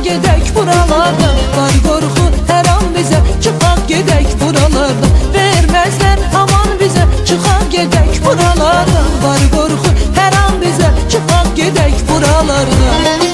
gedək buralardan. Var qorxu hər an bizə, çıxaq gedək buralardan. Verməzlər aman bizə, çıxaq gedək buralardan. Var qorxu hər an bizə, çıxaq gedək buralardan.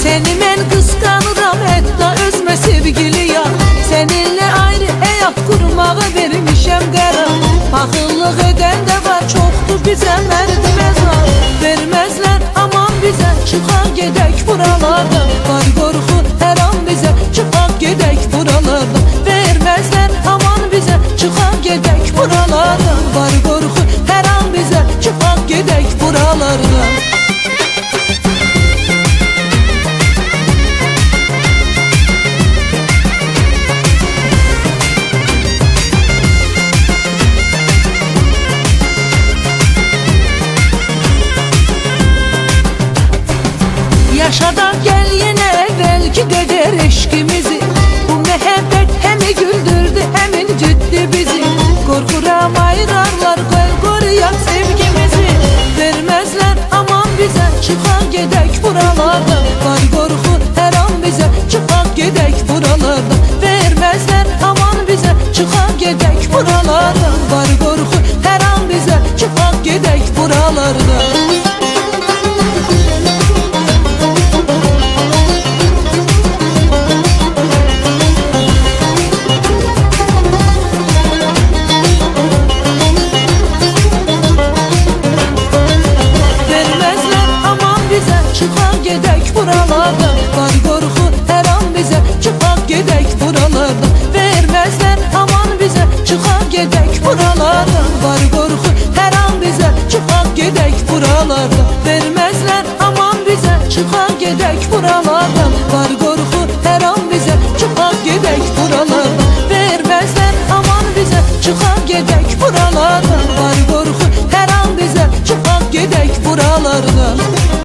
Seni mən qısqanıram, hətta özmə sevgili ya. Səninlə ayrı həyat qurmağa vermişəm qərar. Paxıllıq edən də var, çoxdur bizə mərd məzar. Verməzlər aman bizə, çıxaq gedək buralardan. Var qorxu hər an bizə, çıxaq gedək buralardan. Verməzlər aman bizə, çıxaq gedək buralardan. Var qorxu hər an bizə, çıxaq gedək buralardan. Yaşadak gel yine evvelki qədər eşkimizi. Bu məhəbbət həmi güldürdü, həmin ciddi bizi. Qorxuram ayırarlar, qoy qoruyaq sevgimizi. Verməzlər aman bizə, çıxaq gedək buralardan. Var qorxu hər an bizə, çıxaq gedək buralardan. Verməzlər aman bizə, çıxaq gedək buralardan. Var qorxu hər an bizə, çıxaq gedək buralardan. Çıxaq gedək buralardan. Var qorxu hər an bizə, çıxaq gedək buralardan. Verməzlər aman bizə, çıxaq gedək buralardan. Var qorxu hər an bizə, çıxaq gedək buralardan. Verməzlər aman bizə, çıxaq gedək buralardan. Var